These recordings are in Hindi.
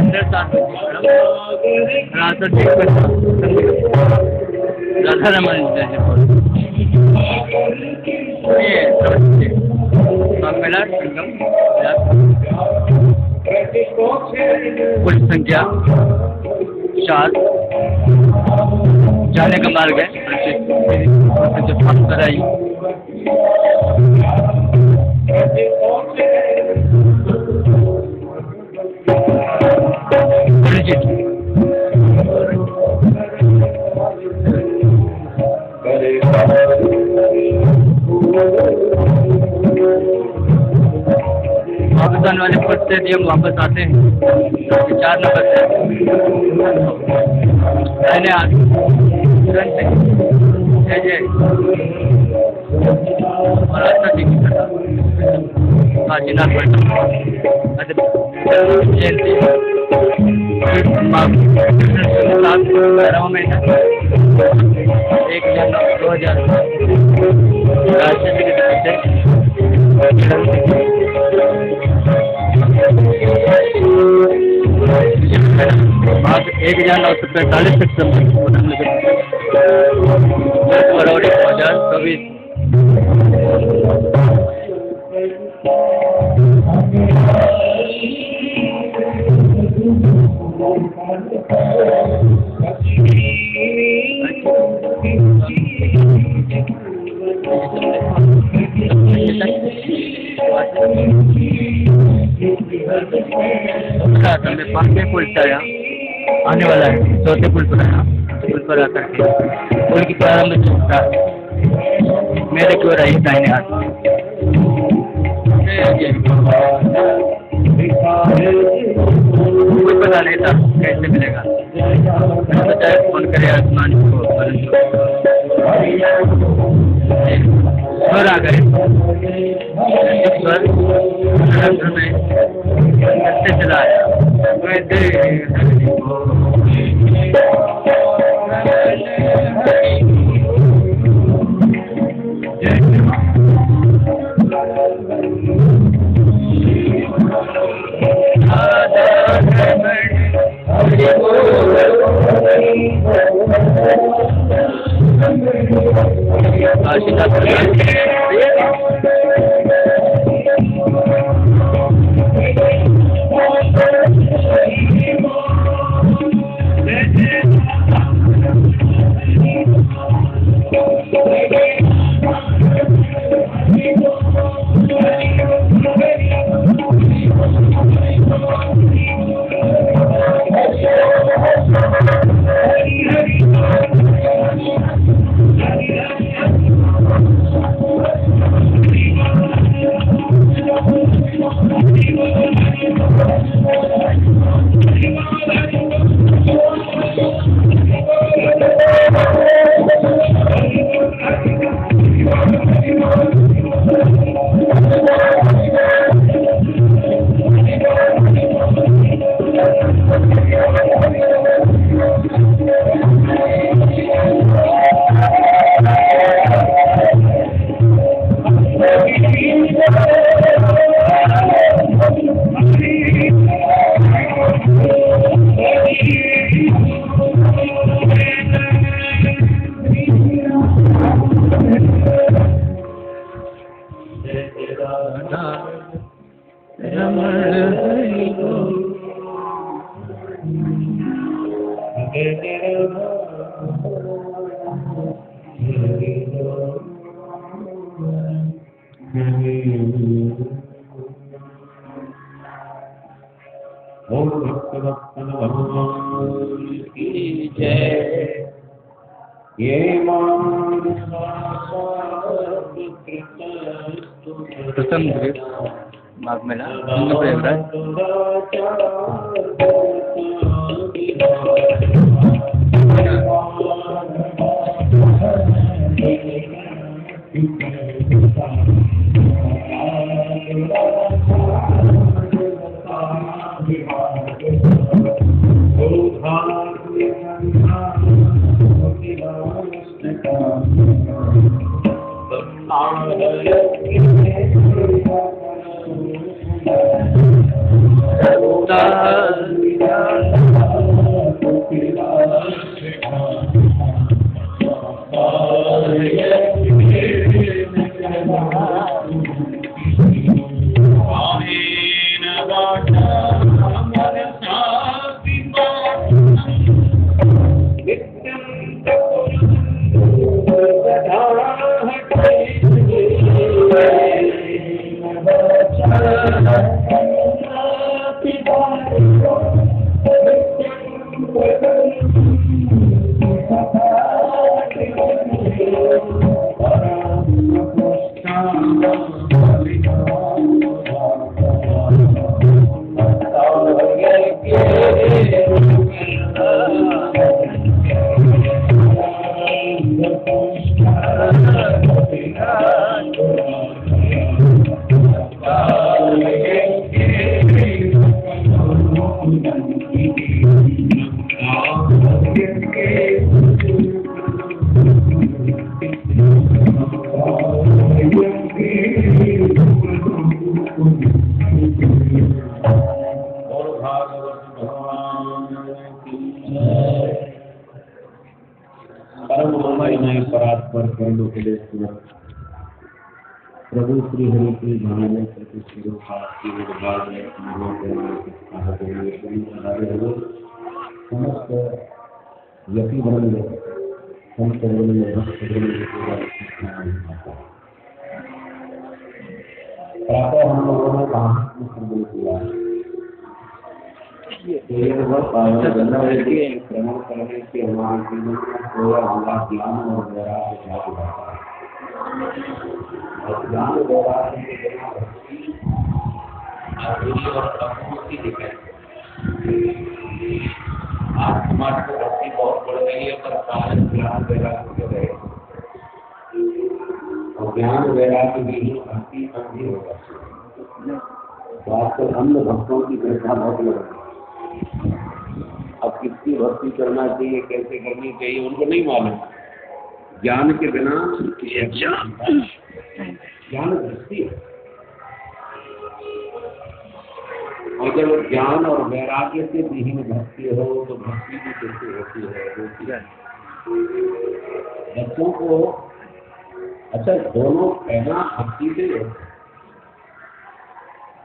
अंदर साथ राधा रमन मेला कुल संख्या 4 जाने का मार्ग है कराई पाकिस्तान वाले पद से हम वापस आते हैं 4 नंबर से मैंने आज और अच्छा ठीक काशीनाथ जयंती 11वां महीना 1 जनवरी 2000 आज 1945 फरवरी 2024 पांचवें पुल से आया आने वाला है 4थे पुल पर आया पुल पर आकर के पुल की प्रारंभ चुका मेरे की ओर आई दाहिने हाथ कोई पता नहीं था कैसे मिलेगा चाहे फोन करे आसमान को स्वर आ गए स्वर में चला आया प्रथम माघ मेला पर कर्म के लिए प्रभु श्री हरि की भावना प्रति स्वरूप की विभाग में समस्त यति वर्ण संत प्रातः हम लोगों ने कहां शुरू किया भ्रमण करने के हमारे जीवन में थोड़ा हमारा ज्ञान और वैराग्य जारी रहता है। ज्ञान वैराग्य के बिना आज समाज को भक्ति बहुत बढ़ गई है, पर कारण ज्ञान वैराग्य रहे और ज्ञान वैराग्य भी भक्ति अंधी होगा। तो आजकल अन्य भक्तों की संख्या बहुत लग रही है। अब किसकी भक्ति करना चाहिए, कैसे करनी चाहिए, उनको नहीं मालूम। ज्ञान के बिना ज्ञान दृष्टि है, और जब ज्ञान और वैराग्य से विहीन भक्ति हो तो भक्ति भी कैसे होती है। बच्चों को अच्छा दोनों कहना भक्ति से होता है।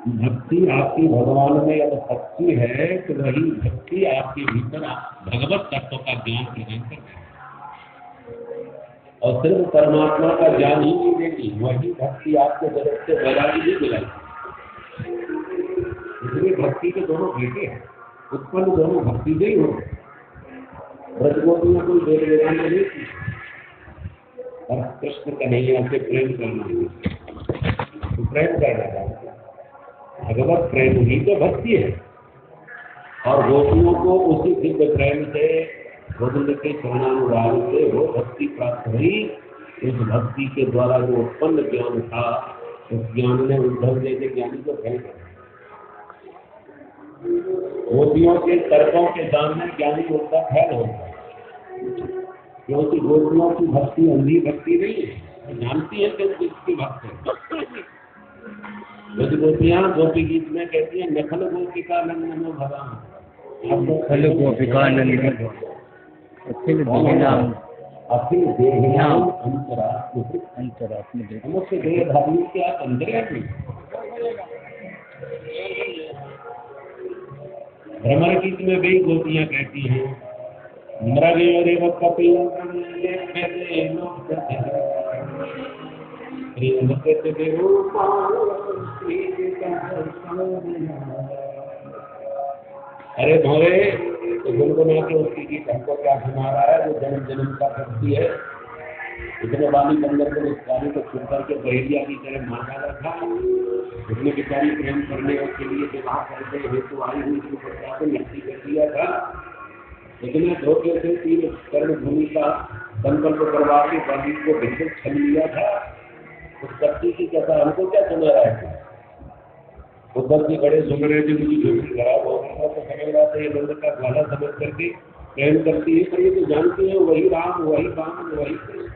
भक्ति आपकी भगवान में अगर सच्ची है तो वही भक्ति आपके भीतर भगवत तत्व का ज्ञान प्रदान कर देगी और सिर्फ परमात्मा का ज्ञान ही नहीं देगी, वही भक्ति आपको जगत से वैराग्य भी दिलाएगी। इसलिए भक्ति के दोनों बेटे हैं, उत्पन्न दोनों भक्ति से ही हो। ब्रजगोपी में कोई वेद वेदांत नहीं थी, और कृष्ण कन्हैया से प्रेम करना तो प्रेम करना था। भगवत प्रेम ही तो भक्ति है, और गोपियों को उसी दिव्य प्रेम से गोविंद के चरणानुराग से वो भक्ति प्राप्त हुई। उस भक्ति के द्वारा जो उत्पन्न ज्ञान था, उस ज्ञान ने उद्धव जैसे ज्ञानी को फैल कर गोपियों के तर्कों के सामने ज्ञानी उनका फैल होता है, क्योंकि गोपियों की भक्ति अंधी भक्ति नहीं है, जानती है कि किसकी भक्त है। यदि गोपियां गोपी गीत में कहती है नखल गोपिका नंदनो भगवान, नखल गोपिका नंदनो अखिल देहनाम अंतरात्म समस्त देहधारी के आप अंतर्यामी। भ्रमर गीत में भी गोपियां कहती हैं मृगयोरेव कपिलं अरे भोरे तो गुनगुना के उसकी गीत हमको क्या सुना रहा है, वो जन्म जन्म का भक्ति है। इतने बाली बंदर को इस गाली को छुप करके बहेलिया की तरह मार डाला था। उसने बेचारी प्रेम करने के लिए विवाह करते हेतु आई हुई थी, को नक्की कर दिया था। इतने धोखे से 3 कर्ण भूमि का संकल्प करवा के बाली को बिल्कुल छल लिया था। उस भक्ति की कथा हमको क्या सुना रहा है? उद्धव जी बड़े सुन रहे थे, मुझे झोंकी खराब हो गया तो समझ रहा था ये बंद का ग्वाला समझ करके प्रेम करती है, पर ये तो जानती है वही राम वही बाण वही कृष्ण।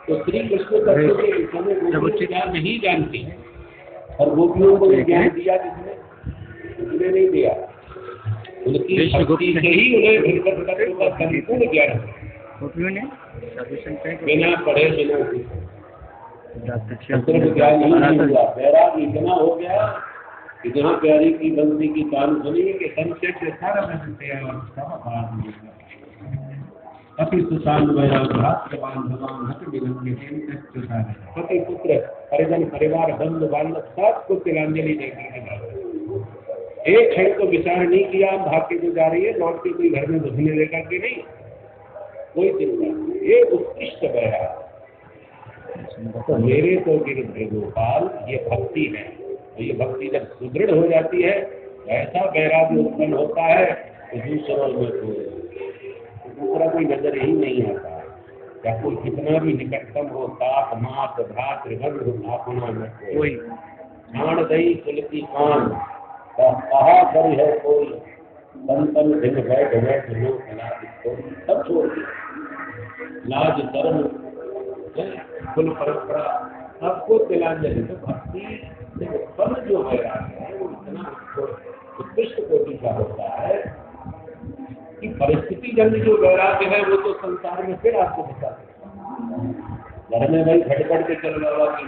तो श्री कृष्ण तत्व के विषय में गोपियां क्या नहीं जानती, और गोपियों को ज्ञान दिया जिसने, उसने नहीं दिया। उनकी भक्ति से ही उन्हें भगवत तत्व का संपूर्ण ज्ञान है, बिना पढ़े बिना ज्ञान नहीं हुआ। वैराग्य इतना हो गया कि जहाँ प्यारी की बंसी की तान सुनी कि संक्षेप से सारा प्रश्न तैयार और पति सुशांत पति पुत्र परिजन परिवार बंधु बांधव सबको तिलांजलि देकर एक क्षण को विचार नहीं किया भाग के जो जा रही है, लौट के कोई घर में घुसने देगा कि नहीं, कोई चिंता नहीं। ये उत्कृष्ट वैराग्य तो मेरे तो गिर गोपाल ये भक्ति है। तो ये भक्ति जब सुदृढ़ हो जाती है, ऐसा वैराग्य उत्पन्न होता है कि दूसरों में दूसरा कोई नजर ही नहीं आता। या कोई कितना भी निकटतम हो, साथ मात भ्रातृबंधु अपना न कोई, छाण दई कुलती कान कहा कर है कोई, संतन दिन बैठ बैठ लो सब छोड़ दिया, लाज धर्म कुल परंपरा सबको तिलांजलि। तो भक्ति से उत्पन्न जो वैराग्य है वो इतना उत्कृष्ट कोटि का होता है कि परिस्थिति जन्य जो वैराग्य है वो तो संसार में फिर आपको बता सकता है। घर में भाई खटपट के चल रहा कि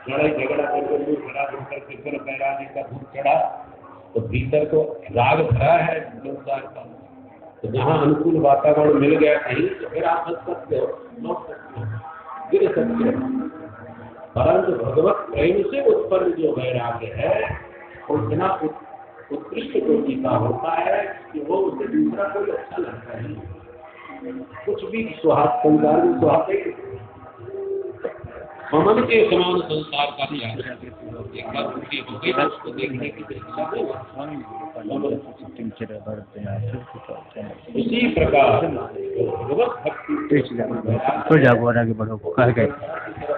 लड़ाई झगड़ा करके दूर खड़ा होकर के फिर बैरागी का दूर चढ़ा, तो भीतर तो राग भरा है संसार का। तो जहाँ अनुकूल वातावरण मिल गया कहीं, तो फिर आप बच सकते हो, लौट सकते हो, गिर सकते हो। परंतु भगवत प्रेम से उत्पन्न जो वैराग्य है वो इतना उत्कृष्ट कोटि का होता है कि वो उसे दूसरा कोई अच्छा लगता नहीं। कुछ भी सुहाग संसार में सुहाग ममन के समान संसार का त्याग, एक बार पूरी हो गई उसको देखने की दृष्टि इसी प्रकार भगवत भक्ति तो जागो और आगे बढ़ो कह गए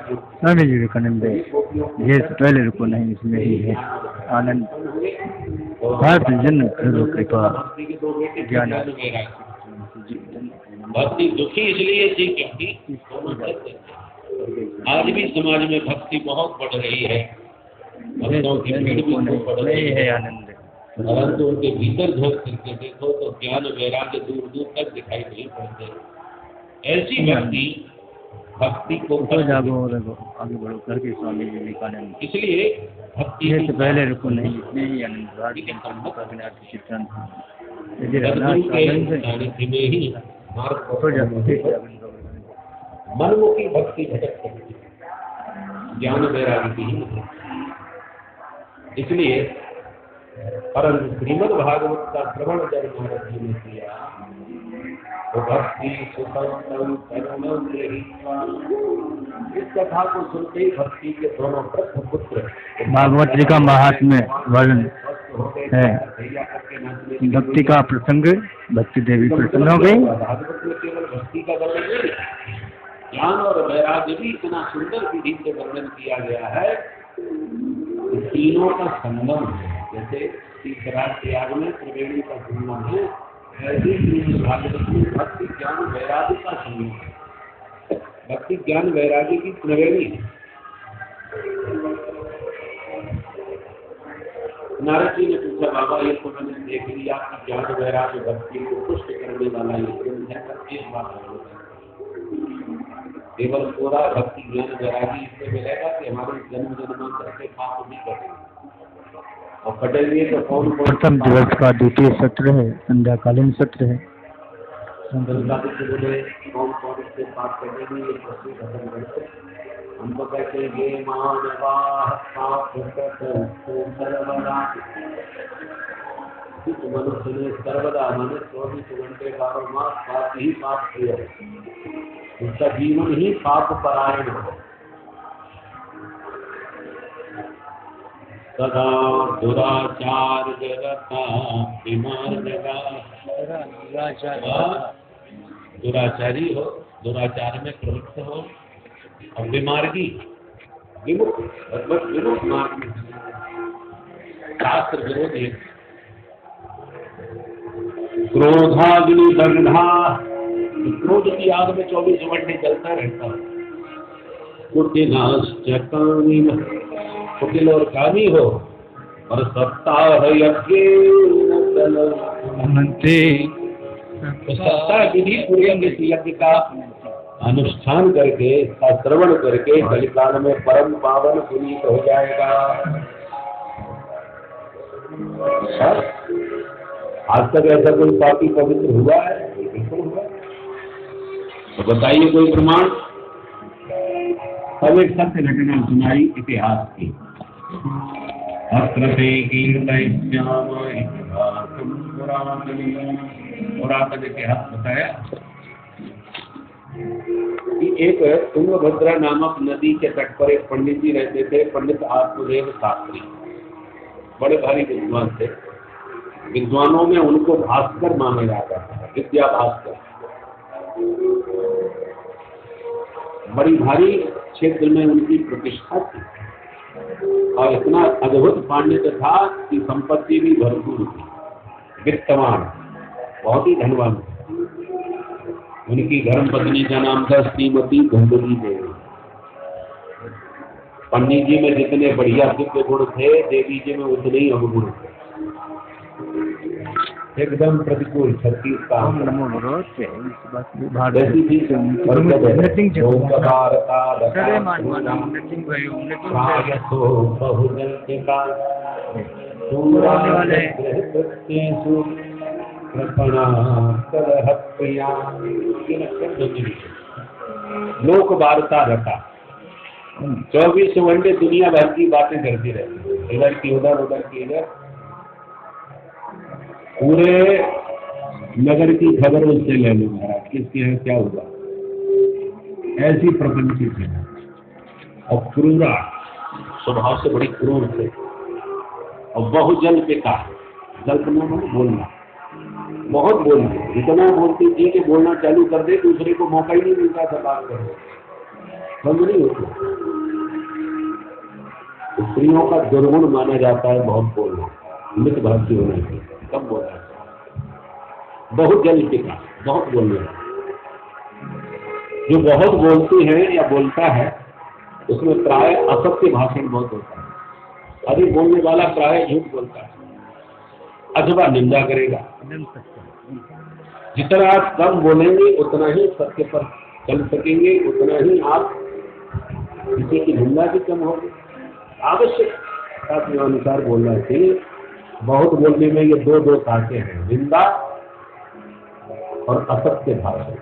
स्वामी जी विवेकानंद। ये पहले रुको नहीं, इसमें ही है आनंद। भारत जन्म करो कृपा ज्ञान। भक्ति दुखी इसलिए थी क्योंकि आज भी समाज में भक्ति बहुत बढ़ रही है, भक्तों की भीड़ भी खूब बढ़ रही है आनंद। परंतु उनके भीतर झांक करके देखो तो ज्ञान वैराग्य दूर दूर तक दिखाई नहीं पड़ते। ऐसी भक्ति को जागो और आगे बढ़ो करके स्वामी जी विवेकानंद। इसलिए भक्ति से पहले रुको नहीं, इसमें ही आनंद। चित्रण मनमुखी भक्ति भटक सकती है, ज्ञान वैराग्य की ही नहीं। इसलिए परंतु श्रीमद् भागवत का श्रवण जब नारद जी ने किया तो भक्ति सुखम करुणम गृहीत्वा, इस कथा को सुनते ही भक्ति के दोनों वृद्ध पुत्र भागवत जी का महात्म्य वर्णन है। भक्ति का प्रसंग, भक्ति देवी प्रसन्न हो गई। भागवत में केवल भक्ति का वर्णन नहीं, ज्ञान और वैराग्य भी इतना सुंदर विधि से वर्णन किया गया है। तीनों का संगम है, जैसे तीसरा त्याग में त्रिवेणी का संगम है, ऐसे ही भागवत में भक्ति ज्ञान वैराग्य का संगम है। भक्ति ज्ञान वैराग्य की त्रिवेणी है। नारद जी ने पूछा, बाबा ये तो मैंने देख लिया कि ज्ञान वैराग्य भक्ति को पुष्ट करने वाला ये ग्रंथ है, पर एक बात है, केवल पूरा भक्ति ज्ञान वैरागी इससे मिलेगा कि हमारे जन्म जन्मांतर के पाप भी कटेंगे, और कटेंगे तो कौन कौन। प्रथम दिवस का द्वितीय सत्र है, संध्याकालीन सत्र है। कौन कौन इससे पाप कटेंगे ये प्रश्न खत्म करते। हम तो कहते हैं ये मानवा पाप सर्वदा, मनुष्य ने सर्वदा माने 24 घंटे 12 मास पाप ही पाप किया, उसका जीवन ही पाप परायण है। सदा दुराचार जगता बीमार जगा, दुराचारी हो, दुराचार में प्रवृत्त हो, और बीमारगी विमुक्त मार्ग में शास्त्र विरोधी। क्रोधाग्नि दग्धा, क्रोध की आग में 24 घंटे जलता रहता है। कुटिल और कामी हो, और सप्ताह यज्ञ सप्ताह विधि पूर्वक इस यज्ञ का अनुष्ठान करके, श्रवण करके कलिकाल में परम पावन पुनीत हो जाएगा। आज तक ऐसा कोई पापी पवित्र हुआ है? बिल्कुल हुआ। तो बताइए कोई प्रमाण। अब एक सत्य घटना सुनाई इतिहास की। पुरातन इतिहास बताया कि एक तुंगभद्रा नामक नदी के तट पर एक पंडित जी रहते थे, पंडित आत्मदेव शास्त्री। बड़े भारी विद्वान थे। विद्वानों में उनको भास्कर माना जाता था, विद्या भास्कर। बड़ी भारी क्षेत्र में उनकी प्रतिष्ठा थी, और इतना अद्भुत पांडित्य था कि संपत्ति भी भरपूर थी, वित्तवान, बहुत ही धनवान। उनकी धर्मपत्नी का नाम था श्रीमती धंधुली देवी। पंडित जी में जितने बढ़िया दिव्य गुण थे, देवी जी में उतने ही अवगुण थे। एकदम प्रतिकूल 36 का ओम नमो भगवते भारत जैसी थी नृत्यंग ओम ककारता सरे मानवाना नृत्यंग भयो प्रायसो बहुदंतिका होने वाले सूरासु कृपणा कलह प्रिया लोक वार्ता रटा 24 घंटे दुनिया भर की बातें करती रहती, इधर की उधर, उधर की इधर, पूरे नगर की खबर उससे ले लो महाराज, किसके यहाँ क्या हुआ, ऐसी प्रपंचित है। और क्रूरा स्वभाव से बड़ी क्रूर थे, और बहुत जल पिता, जल्पना में बोलना, बहुत बोलती, इतना बोलती थी कि बोलना चालू कर दे, दूसरे को मौका ही नहीं मिलता था बात करने, बंद नहीं होती। स्त्रियों का दुर्गुण माना जाता है बहुत बोलना, मित भाषी होना चाहिए, कब बोलना चाहिए। बहुत जल पिता, बहुत बोलने वाला, जो बहुत बोलती है या बोलता है उसमें प्राय असत्य भाषण बहुत होता है। अधिक बोलने वाला प्राय झूठ बोलता है अथवा निंदा करेगा। जितना आप कम बोलेंगे उतना ही सत्य पर चल सकेंगे, उतना ही आप किसी की निंदा भी कम होगी। आवश्यक अनुसार बोलना चाहिए। बहुत बोलने में ये दो ताकतें हैं, निंदा और असत्य भाषण।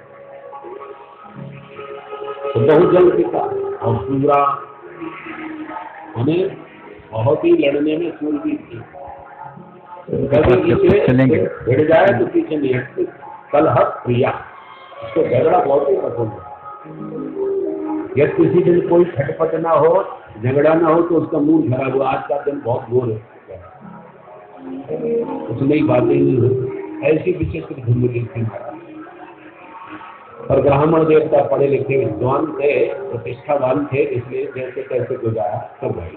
तो बहुत जल पिता और पूरा हमें बहुत ही लड़ने में सूरबीर थी, भिड़ जाए तो पीछे नहीं हटती। कलह प्रिया, उसको झगड़ा बहुत ही पसंद है। यदि किसी दिन कोई खटपट ना हो, झगड़ा ना हो तो उसका मूड खराब हुआ, आज का दिन बहुत बोर है, कुछ नई बातें नहीं होती, ऐसी विचित्र जिंदगी थी। और ब्राह्मण देवता पढ़े लिखे विद्वान थे, प्रतिष्ठावान थे, इसलिए जैसे कैसे गुजारा कर रहे।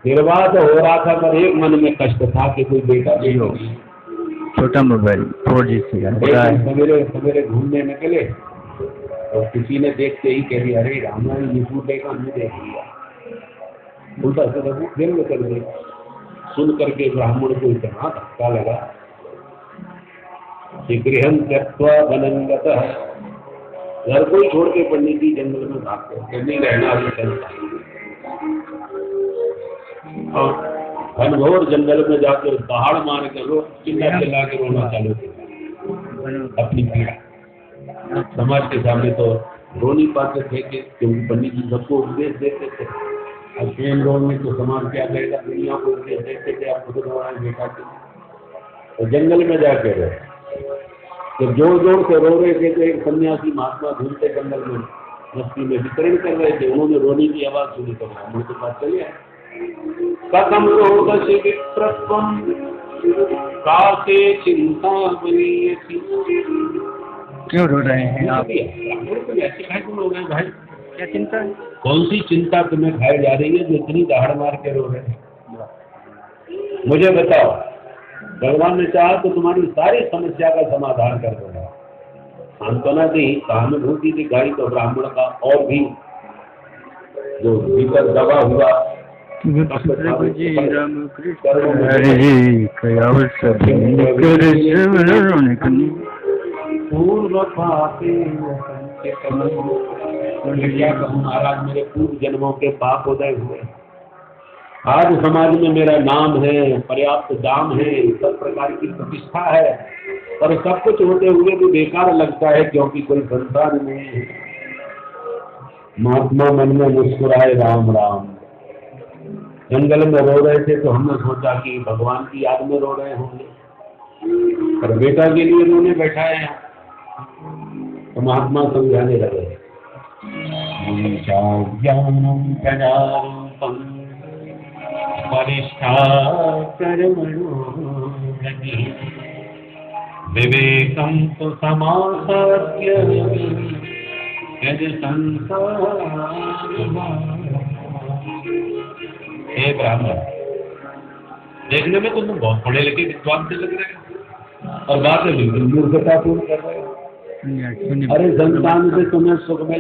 निर्वाध हो रहा था, पर एक मन में कष्ट था कि कोई बेटा नहीं हो। छोटा मोबाइल 4G से सवेरे सवेरे घूमने निकले और किसी ने देखते ही कह दिया, अरे रामायण निपुटे का हमने देख लिया, उल्टा से फिल्म कर दी। सुन करके ब्राह्मण को इतना धक्का लगा कि गृहं त्यक्त्वा वनं गतः, घर को ही छोड़ के पंडित जी जंगल में भाग गए, नहीं रहना अभी चलता। और घनघोर जंगल में जाकर दहाड़ मार के रो, चिल्ला चिल्ला के रोना चालू किया अपनी पीड़ा। समाज के सामने तो रो नहीं पाते थे कि क्योंकि पंडित जी सबको उपदेश देते थे, और स्वयं रोने तो समाज क्या कहेगा, दुनिया को उपदेश देते थे, आप खुद रो रहे हैं बेटा के। तो जंगल में जाके रहे, जब जोर जोर से रो रहे थे तो एक सन्यासी महात्मा घूमते जंगल में मस्ती में वितरण कर रहे थे, उन्होंने रोने की आवाज सुनी तो ब्राह्मण के पास चले आए। कथम रोदसी विप्रत्वम कासे चिंता बनीयसी, क्यों रो रहे हैं आप? ऐसे खाए तुम रो रहे हैं भाई, क्या चिंता है? कौन सी चिंता तुम्हें खाई जा रही है जो इतनी दहाड़ मार के रो रहे हैं? मुझे बताओ, भगवान ने चाहा तो तुम्हारी सारी समस्या का समाधान कर दूंगा। सांत्वना दी, सहानुभूति दिखाई तो ब्राह्मण का और भी जो भीतर दबा हुआ जी राम कृष्ण हरे जी पूर्व पापे क्या कहूँ महाराज, मेरे पूर्व जन्मों के पाप उदय हुए। आज समाज में मेरा नाम है, पर्याप्त दाम है, सब प्रकार की प्रतिष्ठा है, पर सब कुछ होते हुए भी बेकार लगता है क्योंकि कोई संसार नहीं है। महात्मा मन में मुस्कुराए राम राम। जंगल में रो रहे थे तो हमने सोचा कि भगवान की याद में रो रहे होंगे, पर बेटा के लिए रोने बैठाए हैं। तो महात्मा समझाने लगे, विवेकम तो समासाद्य यज संसार। हे ब्राह्मण, देखने में तुम बहुत पढ़े लिखे विद्वान से लग रहे हो और बात में बिल्कुल मूर्खतापूर्ण कर रहे हो। अरे संतान से तुम्हें सुख में